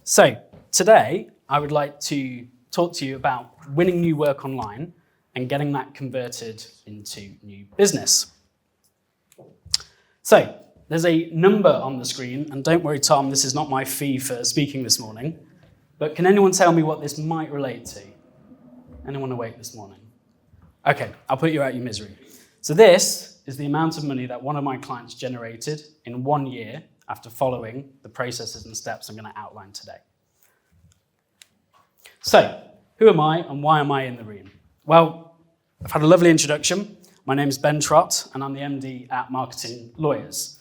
So today, I would like to talk to you about winning new work online and getting that converted into new business. So there's a number on the screen, and don't worry, Tom, this is not my fee for speaking this morning, but can anyone tell me what this might relate to? Anyone awake this morning? Okay, I'll put you out your misery. So this is the amount of money that one of my clients generated in 1 year after following the processes and steps I'm going to outline today. So, who am I and why am I in the room? Well, I've had a lovely introduction. My name is Ben Trott, and I'm the MD at Marketing Lawyers.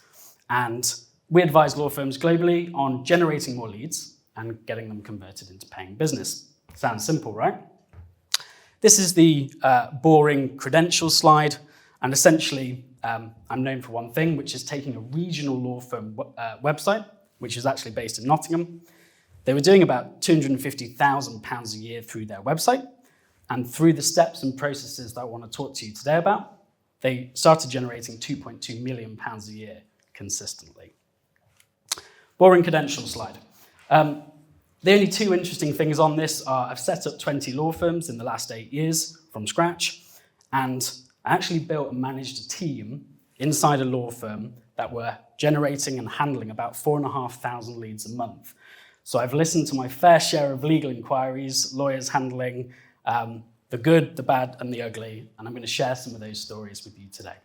And we advise law firms globally on generating more leads and getting them converted into paying business. Sounds simple, right? This is the boring credentials slide, and essentially I'm known for one thing, which is taking a regional law firm website, which is actually based in Nottingham. They were doing about £250,000 a year through their website, and through the steps and processes that I want to talk to you today about, they started generating £2.2 million a year consistently. Boring credentials slide. The only two interesting things on this are I've set up 20 law firms in the last 8 years from scratch, and I actually built and managed a team inside a law firm that were generating and handling about 4,500 leads a month. So I've listened to my fair share of legal inquiries, lawyers handling the good, the bad, and the ugly, and I'm going to share some of those stories with you today.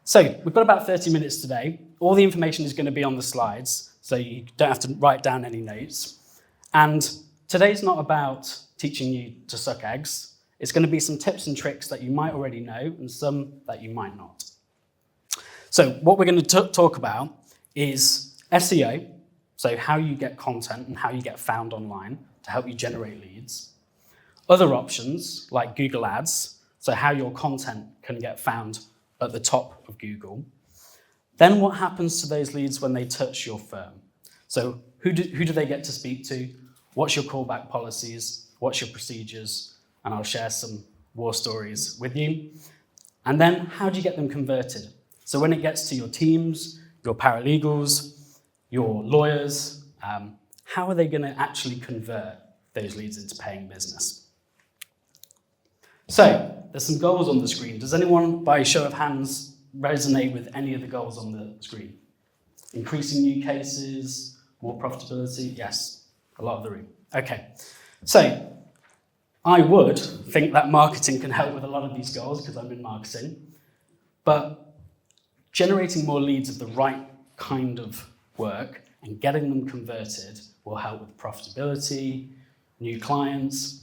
So we've got about 30 minutes today. All the information is going to be on the slides, so you don't have to write down any notes. And today's not about teaching you to suck eggs. It's going to be some tips and tricks that you might already know and some that you might not. So what we're going to talk about is SEO, so how you get content and how you get found online to help you generate leads. Other options like Google Ads, so how your content can get found at the top of Google. Then what happens to those leads when they touch your firm? So who do they get to speak to? What's your callback policies? What's your procedures? And I'll share some war stories with you. And then how do you get them converted? So when it gets to your teams, your paralegals, your lawyers, how are they going to actually convert those leads into paying business? So there's some goals on the screen. Does anyone, by show of hands, resonate with any of the goals on the screen? Increasing new cases, more profitability? Yes, a lot of the room. Okay, so I would think that marketing can help with a lot of these goals because I'm in marketing, but generating more leads of the right kind of work and getting them converted will help with profitability, new clients,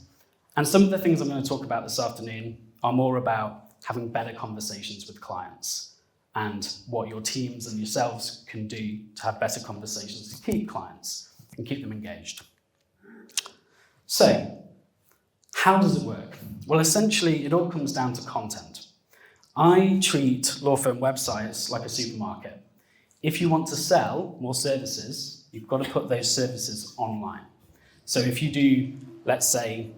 and some of the things I'm going to talk about this afternoon are more about having better conversations with clients and what your teams and yourselves can do to have better conversations to keep clients and keep them engaged. So, how does it work? Well, essentially, it all comes down to content. I treat law firm websites like a supermarket. If you want to sell more services, you've got to put those services online. So if you do, let's say,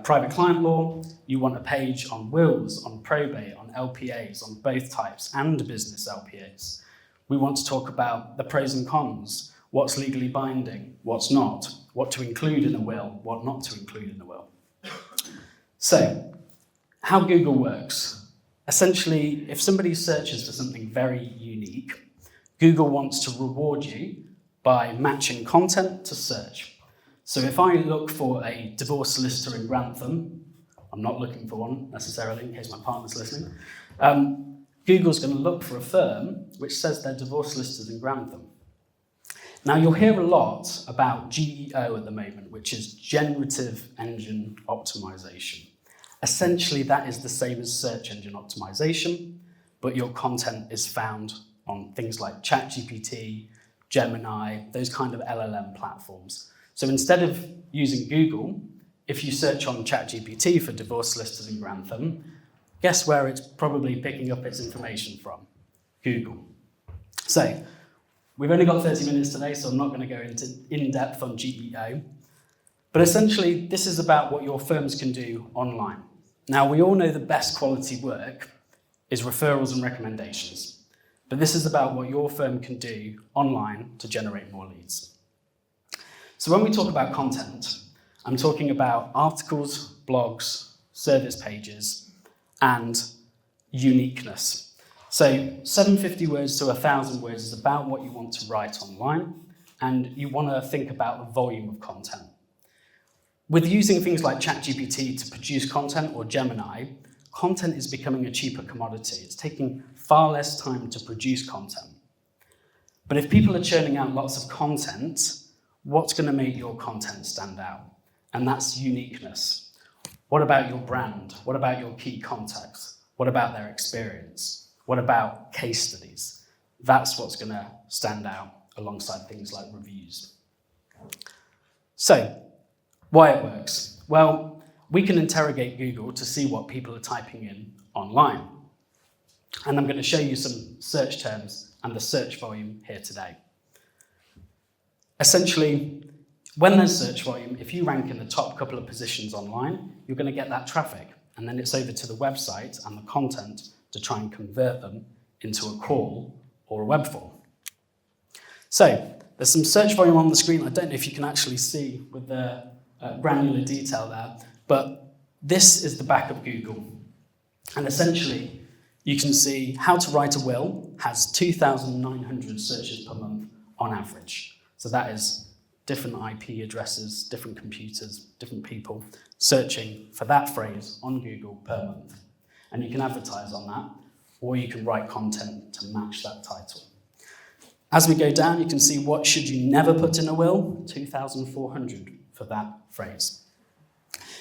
private client law, you want a page on wills, on probate, on LPAs, on both types, and business LPAs. We want to talk about the pros and cons, what's legally binding, what's not, what to include in a will, what not to include in a will. So, how Google works. Essentially, if somebody searches for something very unique, Google wants to reward you by matching content to search. So if I look for a divorce solicitor in Grantham, I'm not looking for one necessarily in case my partner's listening, Google's going to look for a firm which says they're divorce solicitors in Grantham. Now you'll hear a lot about GEO at the moment, which is generative engine optimization. Essentially that is the same as search engine optimization, but your content is found on things like ChatGPT, Gemini, those kind of LLM platforms. So instead of using Google, if you search on ChatGPT for divorce solicitors in Grantham, guess where it's probably picking up its information from? Google. So we've only got 30 minutes today, so I'm not going to go into in-depth on GEO. But essentially, this is about what your firms can do online. Now, we all know the best quality work is referrals and recommendations. But this is about what your firm can do online to generate more leads. So when we talk about content, I'm talking about articles, blogs, service pages, and uniqueness. So 750 words to 1,000 words is about what you want to write online, and you want to think about the volume of content. With using things like ChatGPT to produce content or Gemini, content is becoming a cheaper commodity. It's taking far less time to produce content. But if people are churning out lots of content, what's going to make your content stand out? And that's uniqueness. What about your brand? What about your key contacts? What about their experience? What about case studies? That's what's going to stand out alongside things like reviews. So, why it works? Well, we can interrogate Google to see what people are typing in online. And I'm going to show you some search terms and the search volume here today. Essentially, when there's search volume, if you rank in the top couple of positions online, you're going to get that traffic. And then it's over to the website and the content to try and convert them into a call or a web form. So, there's some search volume on the screen. I don't know if you can actually see with the granular detail there, but this is the back of Google. And essentially, you can see how to write a will has 2,900 searches per month on average. So that is different IP addresses, different computers, different people searching for that phrase on Google per month. And you can advertise on that, or you can write content to match that title. As we go down, you can see what should you never put in a will, 2,400 for that phrase.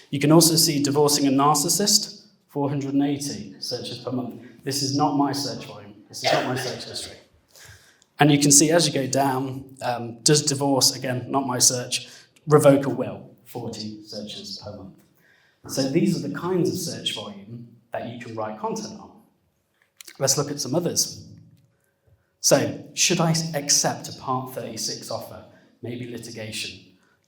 You can also see divorcing a narcissist, 480 searches per month. This is not my search volume. This is not my search history. And you can see as you go down, does divorce, again, not my search, revoke a will, 40 searches per month. So these are the kinds of search volume that you can write content on. Let's look at some others. So, should I accept a Part 36 offer? Maybe litigation,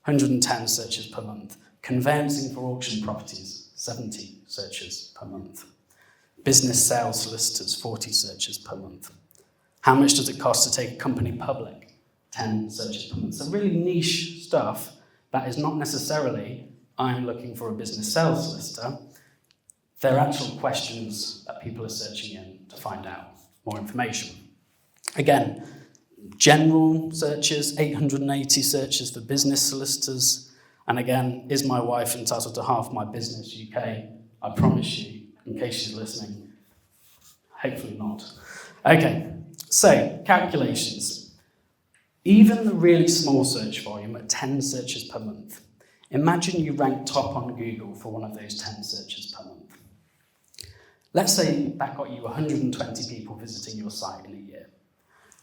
110 searches per month. Conveyancing for auction properties, 70 searches per month. Business sales solicitors, 40 searches per month. How much does it cost to take a company public? 10 searches per month. So really niche stuff that is not necessarily, I'm looking for a business sales solicitor. They're actual questions that people are searching in to find out more information. Again, general searches, 880 searches for business solicitors. And again, is my wife entitled to half my business UK? I promise you, in case she's listening, hopefully not. Okay, so calculations. Even the really small search volume at 10 searches per month, imagine you rank top on Google for one of those 10 searches per month. Let's say that got you 120 people visiting your site in a year.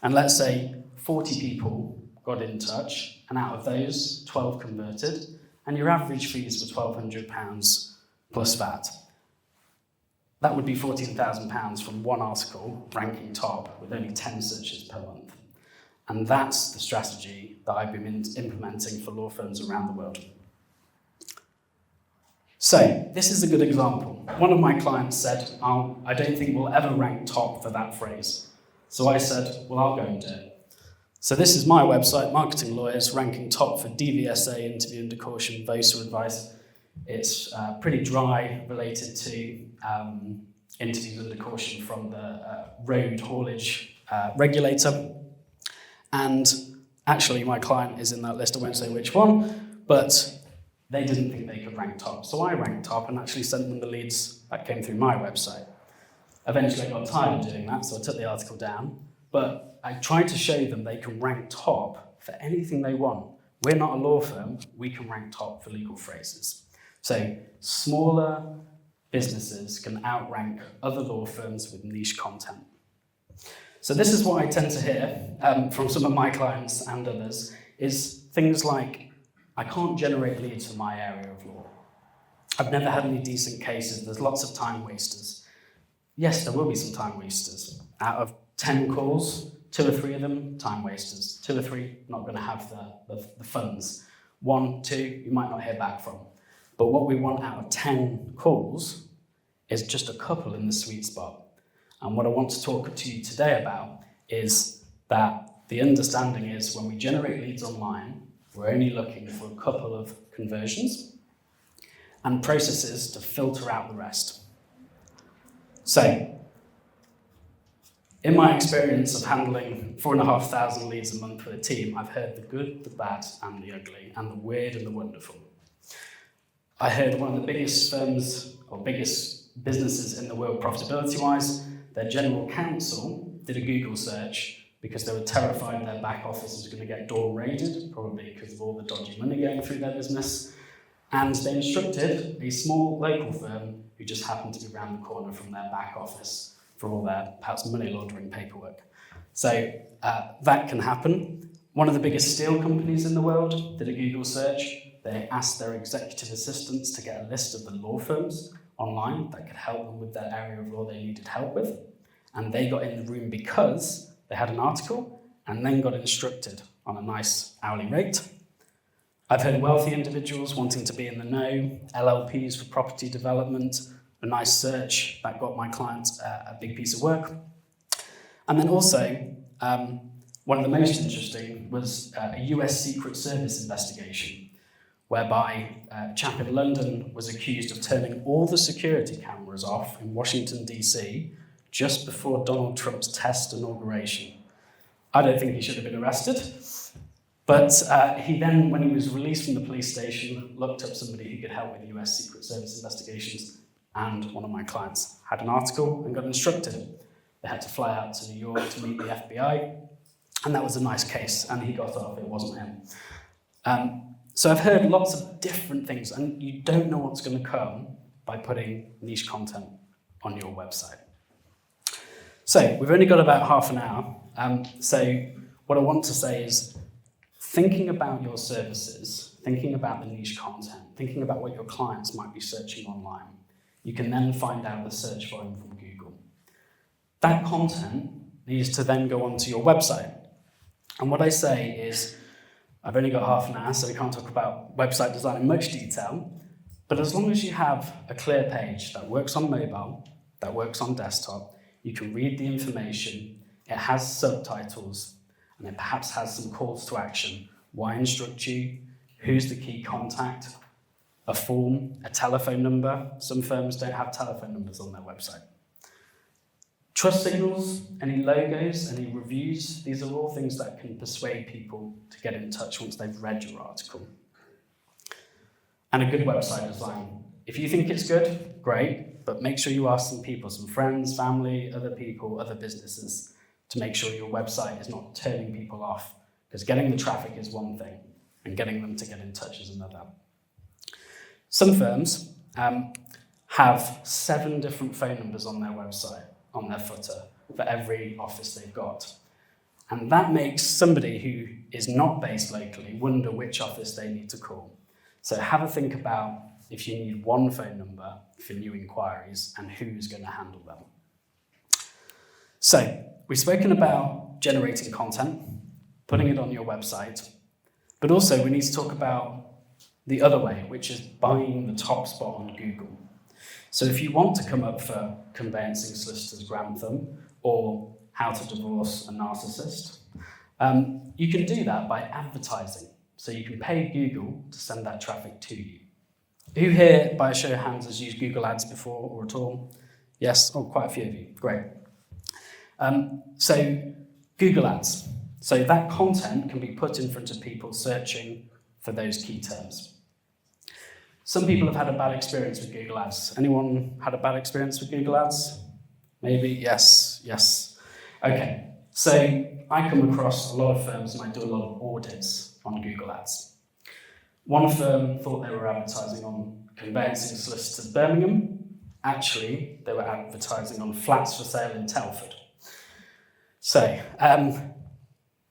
And let's say 40 people got in touch, and out of those, 12 converted, and your average fees were £1,200 plus VAT. That would be £14,000 from one article ranking top with only 10 searches per month. And that's the strategy that I've been implementing for law firms around the world. So, this is a good example. One of my clients said, I don't think we'll ever rank top for that phrase. So I said, well, I'll go and do it. So this is my website, Marketing Lawyers, ranking top for DVSA, interview under caution, voter advice. It's pretty dry, related to interviews under caution from the road haulage regulator. And actually, my client is in that list. I won't say which one, but they didn't think they could rank top. So I ranked top and actually sent them the leads that came through my website. Eventually, I got tired of doing that, so I took the article down. But I tried to show them they can rank top for anything they want. We're not a law firm. We can rank top for legal phrases. So smaller businesses can outrank other law firms with niche content. So this is what I tend to hear from some of my clients and others, is things like, I can't generate leads for my area of law. I've never had any decent cases. There's lots of time wasters. Yes, there will be some time wasters. Out of 10 calls, 2 or 3 of them, time wasters. 2 or 3, not going to have the funds. 1, 2, you might not hear back from. But what we want out of 10 calls is just a couple in the sweet spot. And what I want to talk to you today about is that the understanding is when we generate leads online, We're only looking for a couple of conversions and processes to filter out the rest. So, in my experience of handling 4,500 leads a month with a team, I've heard the good, the bad, and the ugly, and the weird and the wonderful. I heard one of the biggest firms or biggest businesses in the world profitability-wise, their general counsel did a Google search because they were terrified their back office was going to get door raided, probably because of all the dodgy money going through their business. And they instructed a small local firm who just happened to be around the corner from their back office for all their perhaps money laundering paperwork. So that can happen. One of the biggest steel companies in the world did a Google search. They asked their executive assistants to get a list of the law firms online that could help them with that area of law they needed help with. And they got in the room because they had an article and then got instructed on a nice hourly rate. I've heard wealthy individuals wanting to be in the know, LLPs for property development, a nice search that got my clients a big piece of work. And then also, one of the most interesting was a US Secret Service investigation, whereby a chap in London was accused of turning all the security cameras off in Washington, DC, just before Donald Trump's test inauguration. I don't think he should have been arrested, but he then, when he was released from the police station, looked up somebody who could help with US Secret Service investigations, and one of my clients had an article and got instructed. They had to fly out to New York to meet the FBI, and that was a nice case, and he got off, it wasn't him. So I've heard lots of different things, and you don't know what's going to come by putting niche content on your website. So we've only got about half an hour, so what I want to say is thinking about your services, thinking about the niche content, thinking about what your clients might be searching online. You can then find out the search volume from Google. That content needs to then go onto your website. And what I say is, I've only got half an hour, so we can't talk about website design in much detail, but as long as you have a clear page that works on mobile, that works on desktop, you can read the information, it has subtitles, and it perhaps has some calls to action. Why instruct you? Who's the key contact? A form, a telephone number. Some firms don't have telephone numbers on their website. Trust signals, any logos, any reviews, these are all things that can persuade people to get in touch once they've read your article. And a good website design. If you think it's good, great, but make sure you ask some people, some friends, family, other people, other businesses, to make sure your website is not turning people off, because getting the traffic is one thing, and getting them to get in touch is another. Some firms have 7 different phone numbers on their website, on their footer, for every office they've got. And that makes somebody who is not based locally wonder which office they need to call. So have a think about if you need one phone number for new inquiries and who's going to handle them. So we've spoken about generating content, putting it on your website, but also we need to talk about the other way, which is buying the top spot on Google. So if you want to come up for conveyancing solicitors Grantham or how to divorce a narcissist, you can do that by advertising. So you can pay Google to send that traffic to you. Who here, by a show of hands, has used Google Ads before or at all? Yes, oh, quite a few of you, great. So Google Ads. So that content can be put in front of people searching for those key terms. Some people have had a bad experience with Google Ads. Anyone had a bad experience with Google Ads? Maybe, yes. Okay, so I come across a lot of firms and I do a lot of audits on Google Ads. One firm thought they were advertising on conveyancing solicitors Birmingham. Actually, they were advertising on flats for sale in Telford. So,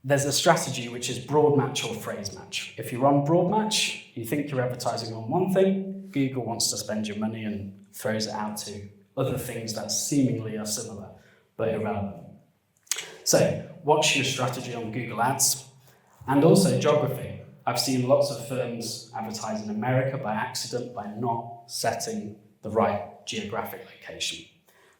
there's a strategy which is broad match or phrase match. If you're on broad match, you think you're advertising on one thing, Google wants to spend your money and throws it out to other things that seemingly are similar, but irrelevant. So, what's your strategy on Google Ads? And also geography. I've seen lots of firms advertise in America by accident by not setting the right geographic location.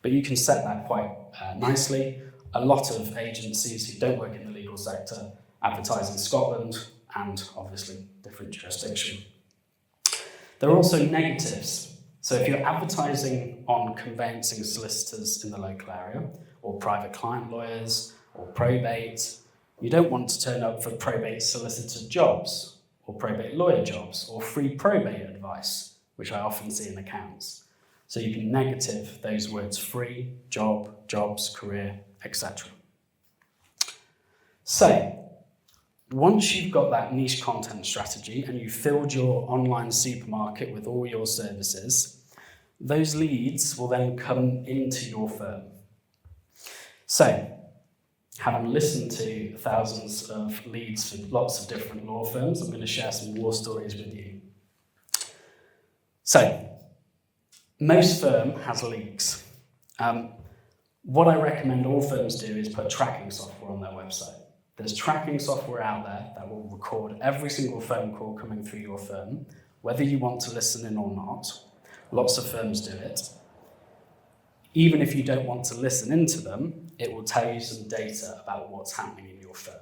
But you can set that quite nicely. A lot of agencies who don't work in the legal sector advertise in Scotland and obviously different jurisdiction. There are also negatives. So if you're advertising on conveyancing solicitors in the local area, or private client lawyers, or probate, you don't want to turn up for probate solicitor jobs, or probate lawyer jobs, or free probate advice, which I often see in accounts. So you can negative those words free, job, jobs, career, etc. So, once you've got that niche content strategy and you've filled your online supermarket with all your services, those leads will then come into your firm. So, having listened to thousands of leads from lots of different law firms, I'm going to share some war stories with you. So, most firm has leaks. What I recommend all firms do is put tracking software on their website. There's tracking software out there that will record every single phone call coming through your firm, whether you want to listen in or not. Lots of firms do it. Even if you don't want to listen into them, it will tell you some data about what's happening in your firm.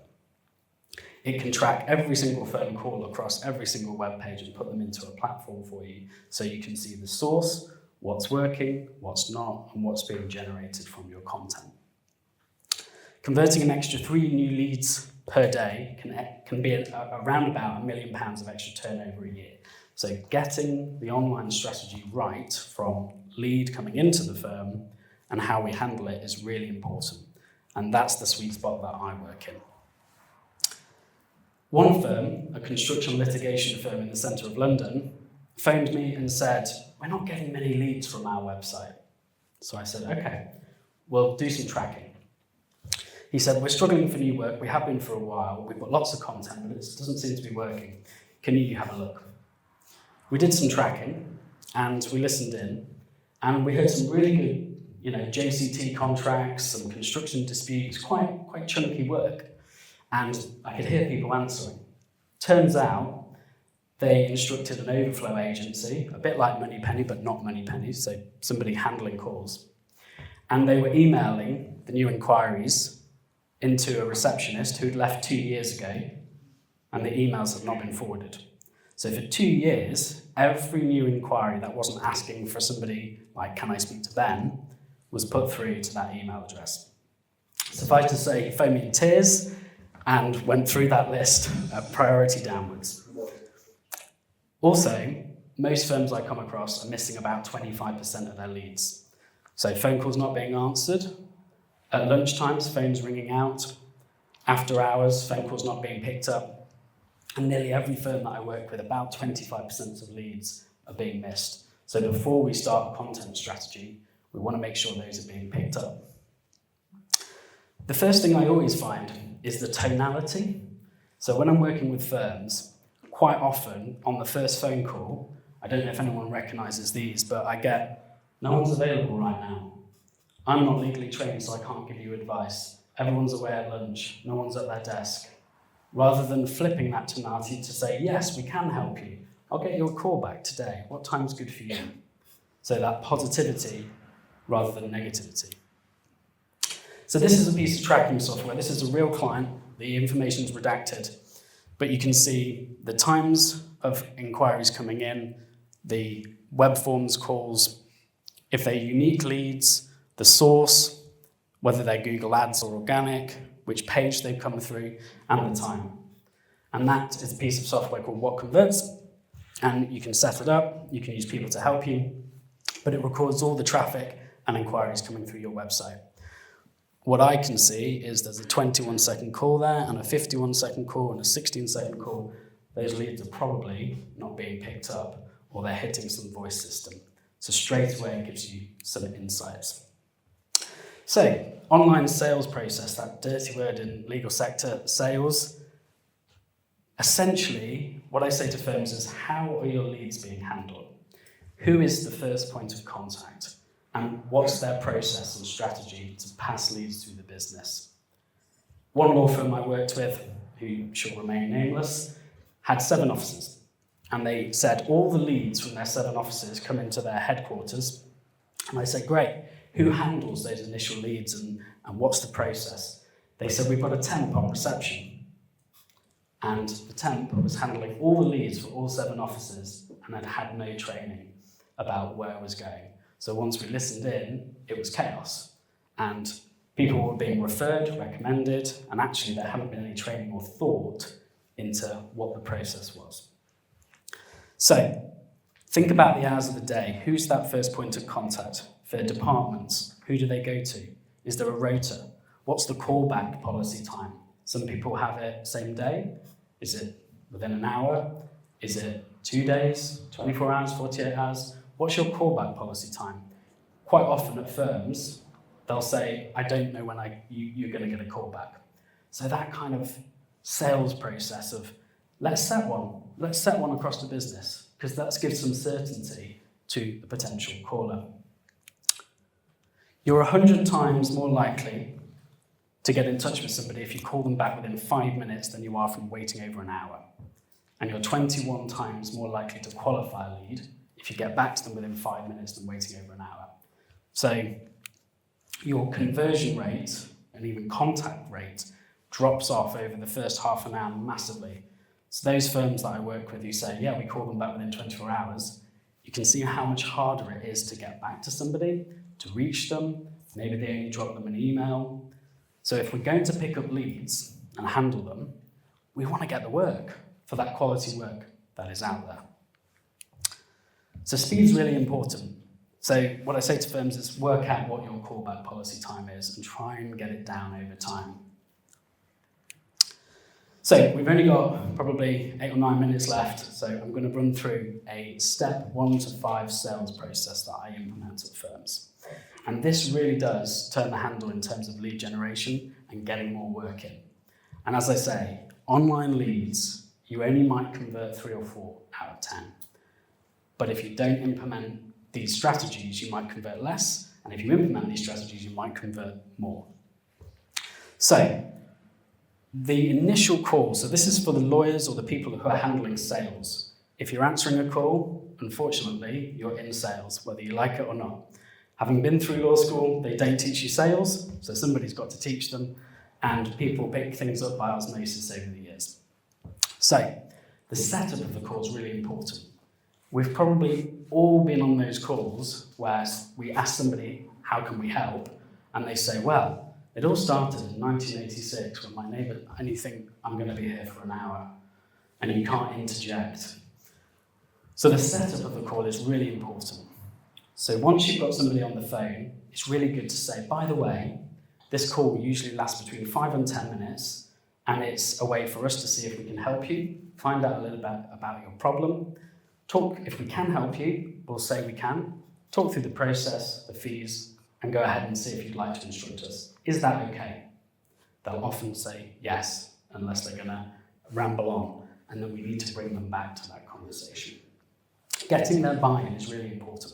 It can track every single phone call across every single web page and put them into a platform for you so you can see the source, what's working, what's not, and what's being generated from your content. Converting an extra 3 new leads per day can be around about £1 million of extra turnover a year. So getting the online strategy right from lead coming into the firm and how we handle it is really important. And that's the sweet spot that I work in. One firm, a construction litigation firm in the centre of London, phoned me and said, "We're not getting many leads from our website." So I said, "Okay, we'll do some tracking." He said, "We're struggling for new work. We have been for a while. We've got lots of content, but it doesn't seem to be working. Can you have a look?" We did some tracking and we listened in and we heard some really good, JCT contracts, some construction disputes, quite chunky work. And I could hear people answering. Turns out they instructed an overflow agency, a bit like Moneypenny, but not Moneypenny, so somebody handling calls. And they were emailing the new inquiries into a receptionist who'd left 2 years ago, and the emails had not been forwarded. So for 2 years, every new inquiry that wasn't asking for somebody like, "Can I speak to Ben?" was put through to that email address. Suffice to say, he phoned me in tears and went through that list, priority downwards. Also, most firms I come across are missing about 25% of their leads. So phone calls not being answered, at lunchtimes, phones ringing out, after hours, phone calls not being picked up, and nearly every firm that I work with, about 25% of leads are being missed. So before we start a content strategy, we want to make sure those are being picked up. The first thing I always find is the tonality. So when I'm working with firms, quite often on the first phone call, I don't know if anyone recognises these, but I get, "No one's available right now. I'm not legally trained, so I can't give you advice. Everyone's away at lunch. No one's at their desk." Rather than flipping that tonality to say, "Yes, we can help you. I'll get you a call back today. What time's good for you?" So that positivity rather than negativity. So this is a piece of tracking software. This is a real client. The information's redacted, but you can see the times of inquiries coming in, the web forms calls, if they're unique leads, the source, whether they're Google Ads or organic, which page they've come through, and the time. And that is a piece of software called What Converts, and you can set it up, you can use people to help you, but it records all the traffic and inquiries coming through your website. What I can see is there's a 21-second call there, and a 51-second call, and a 16-second call. Those leads are probably not being picked up, or they're hitting some voice system. So straight away it gives you some insights. So, online sales process, that dirty word in legal sector, sales. Essentially, what I say to firms is, how are your leads being handled? Who is the first point of contact? And what's their process and strategy to pass leads through the business? One law firm I worked with, who shall remain nameless, had 7 offices. And they said all the leads from their 7 offices come into their headquarters. And I said, "Great. Who handles those initial leads and what's the process?" They said, "We've got a temp on reception." And the temp was handling all the leads for all 7 offices and had no training about where it was going. So once we listened in, it was chaos. And people were being referred, recommended, and actually there hadn't been any training or thought into what the process was. So think about the hours of the day. Who's that first point of contact? For departments, who do they go to? Is there a rota? What's the callback policy time? Some people have it same day. Is it within an hour? Is it 2 days, 24 hours, 48 hours? What's your callback policy time? Quite often at firms, they'll say, I don't know when you're going to get a call back. So that kind of sales process of, let's set one across the business, because that gives some certainty to the potential caller. You're 100 times more likely to get in touch with somebody if you call them back within 5 minutes than you are from waiting over an hour. And you're 21 times more likely to qualify a lead if you get back to them within 5 minutes than waiting over an hour. So your conversion rate and even contact rate drops off over the first half an hour massively. So those firms that I work with who say, yeah, we call them back within 24 hours, you can see how much harder it is to get back to somebody, to reach them. Maybe they only drop them an email. So if we're going to pick up leads and handle them, we want to get the work for that quality work that is out there. So speed's really important. So what I say to firms is work out what your callback policy time is and try and get it down over time. So we've only got probably 8 or 9 minutes left, so I'm going to run through a step 1 to 5 sales process that I implement at firms. And this really does turn the handle in terms of lead generation and getting more work in. And as I say, online leads, you only might convert 3 or 4 out of 10. But if you don't implement these strategies, you might convert less. And if you implement these strategies, you might convert more. So the initial call, so this is for the lawyers or the people who are handling sales. If you're answering a call, unfortunately, you're in sales, whether you like it or not. Having been through law school, they don't teach you sales, so somebody's got to teach them, and people pick things up by osmosis over the years. So the setup of the call is really important. We've probably all been on those calls where we ask somebody, how can we help? And they say, well, it all started in 1986 when my neighbour, and you think, I'm going to be here for an hour, and you can't interject. So the setup of the call is really important. So once you've got somebody on the phone, it's really good to say, by the way, this call usually lasts between 5 and 10 minutes, and it's a way for us to see if we can help you, find out a little bit about your problem, talk, if we can help you, we'll say we can, talk through the process, the fees, and go ahead and see if you'd like to instruct us. Is that okay? They'll often say yes, unless they're going to ramble on, and then we need to bring them back to that conversation. Getting their buy-in is really important.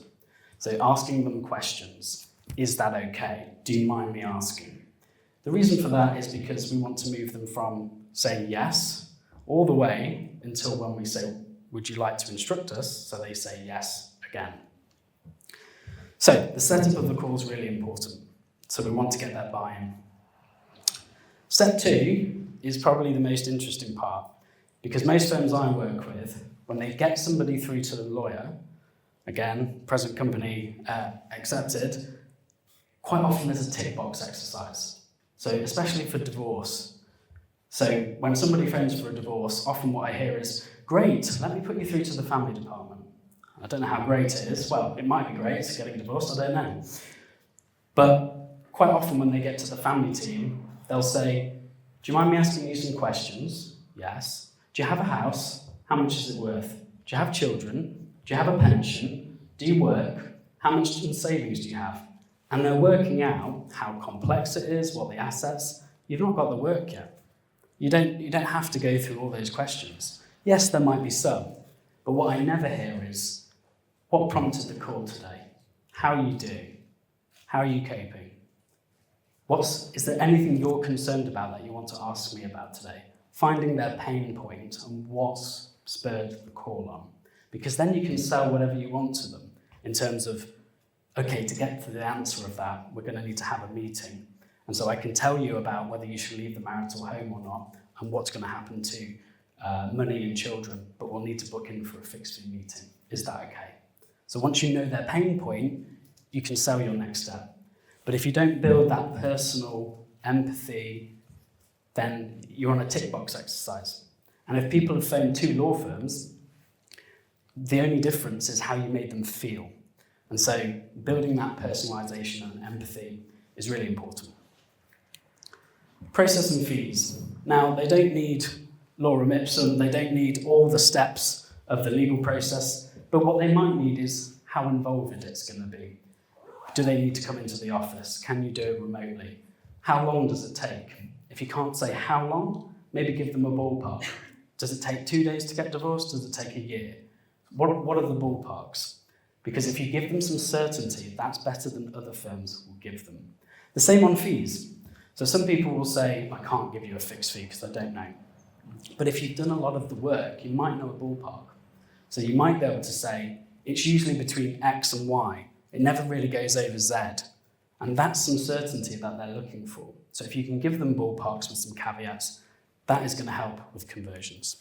So asking them questions. Is that okay? Do you mind me asking? The reason for that is because we want to move them from saying yes all the way until when we say, would you like to instruct us? So they say yes again. So the setup of the call is really important. So we want to get that buy-in. Step 2 is probably the most interesting part, because most firms I work with, when they get somebody through to the lawyer, again, present company accepted, quite often there's a tick box exercise. So especially for divorce. So when somebody phones for a divorce, often what I hear is, great, let me put you through to the family department. I don't know how great it is. Well, it might be great, getting divorced, I don't know. But quite often when they get to the family team, they'll say, do you mind me asking you some questions? Yes. Do you have a house? How much is it worth? Do you have children? Do you have a pension? Do you work? How much in savings do you have? And they're working out how complex it is, what the assets. You've not got the work yet. You don't have to go through all those questions. Yes, there might be some, but what I never hear is, what prompted the call today? How are you doing? How are you coping? Is there anything you're concerned about that you want to ask me about today? Finding their pain point and what's spurred the call on. Because then you can sell whatever you want to them in terms of, okay, to get to the answer of that, we're going to need to have a meeting. And so I can tell you about whether you should leave the marital home or not, and what's going to happen to money and children, but will need to book in for a fixed fee meeting. Is that okay? So once you know their pain point, you can sell your next step. But if you don't build that personal empathy, then you're on a tick box exercise. And if people have phoned 2 law firms, the only difference is how you made them feel. And so building that personalization and empathy is really important. Processing fees. Now, they don't need lorem ipsum, they don't need all the steps of the legal process, but what they might need is how involved it's going to be. Do they need to come into the office? Can you do it remotely? How long does it take? If you can't say how long, maybe give them a ballpark. Does it take 2 days to get divorced? Does it take a year? What are the ballparks? Because if you give them some certainty, that's better than other firms will give them. The same on fees. So some people will say, I can't give you a fixed fee because I don't know. But if you've done a lot of the work, you might know a ballpark. So you might be able to say, it's usually between X and Y. It never really goes over Z. And that's some certainty that they're looking for. So if you can give them ballparks with some caveats, that is going to help with conversions.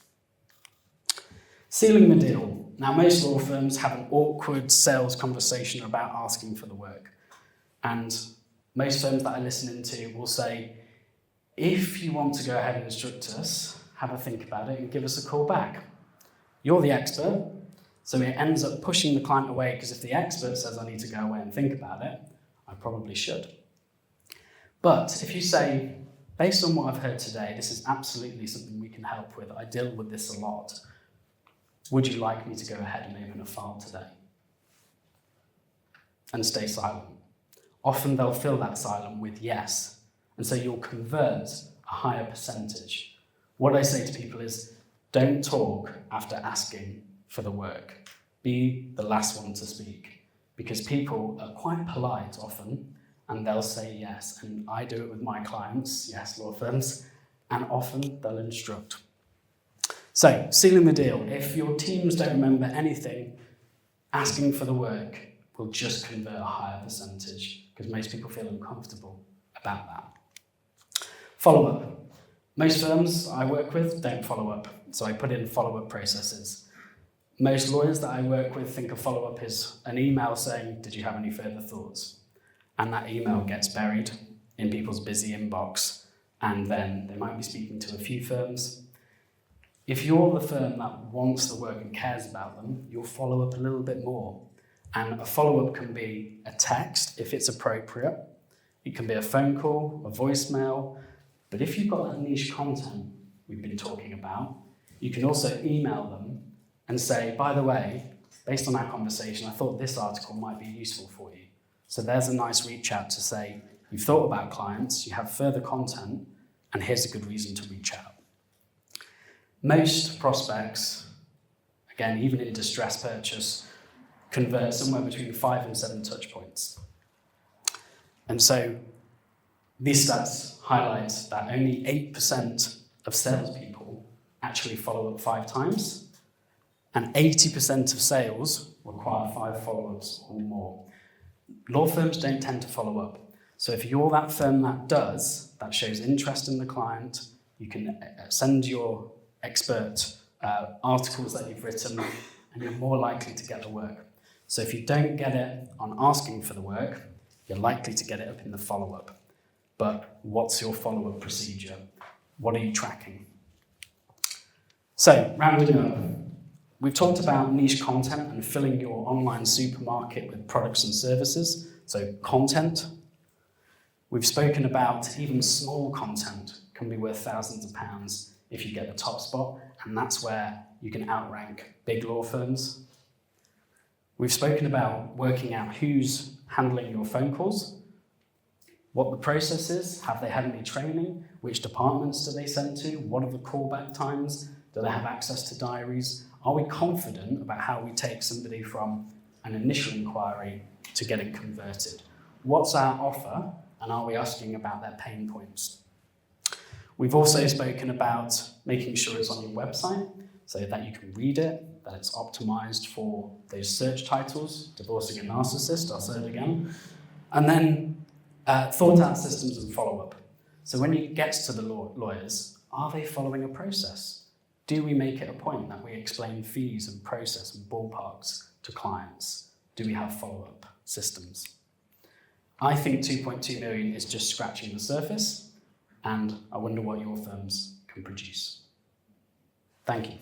Sealing the deal. Now, most law firms have an awkward sales conversation about asking for the work. And most firms that I listen into will say, if you want to go ahead and instruct us, have a think about it and give us a call back. You're the expert, so it ends up pushing the client away, because if the expert says I need to go away and think about it, I probably should. But if you say, based on what I've heard today, this is absolutely something we can help with, I deal with this a lot, would you like me to go ahead and open a file today? And stay silent. Often they'll fill that silent with yes, and so you'll convert a higher percentage. What I say to people is, don't talk after asking for the work. Be the last one to speak, because people are quite polite often, and they'll say yes. And I do it with my clients, yes, law firms, and often they'll instruct. So, sealing the deal. If your teams don't remember anything, asking for the work will just convert a higher percentage, because most people feel uncomfortable about that. Follow-up. Most firms I work with don't follow up, so I put in follow-up processes. Most lawyers that I work with think a follow-up is an email saying, did you have any further thoughts? And that email gets buried in people's busy inbox, and then they might be speaking to a few firms. If you're the firm that wants the work and cares about them, you'll follow up a little bit more. And a follow-up can be a text, if it's appropriate. It can be a phone call, a voicemail. But if you've got that niche content we've been talking about, you can also email them and say, by the way, based on our conversation, I thought this article might be useful for you. So there's a nice reach out to say, you've thought about clients, you have further content, and here's a good reason to reach out. Most prospects, again, even in distress purchase, convert somewhere between 5 and 7 touch points. And so these stats highlight that only 8% of salespeople actually follow up 5 times, and 80% of sales require 5 follow-ups or more. Law firms don't tend to follow up. So if you're that firm that does, that shows interest in the client, you can send your expert articles that you've written, and you're more likely to get the work. So if you don't get it on asking for the work, you're likely to get it up in the follow-up. But what's your follow-up procedure? What are you tracking? So, rounding up, we've talked about niche content and filling your online supermarket with products and services. So, content. We've spoken about even small content can be worth thousands of pounds if you get the top spot, and that's where you can outrank big law firms. We've spoken about working out who's handling your phone calls, what the process is, have they had any training, which departments do they send to, what are the callback times, do they have access to diaries, are we confident about how we take somebody from an initial inquiry to getting converted? What's our offer, and are we asking about their pain points? We've also spoken about making sure it's on your website so that you can read it, that it's optimized for those search titles, divorcing a narcissist, I'll say it again. And then thought out systems and follow-up. So when it gets to the lawyers, are they following a process? Do we make it a point that we explain fees and process and ballparks to clients? Do we have follow-up systems? I think 2.2 million is just scratching the surface, and I wonder what your firms can produce. Thank you.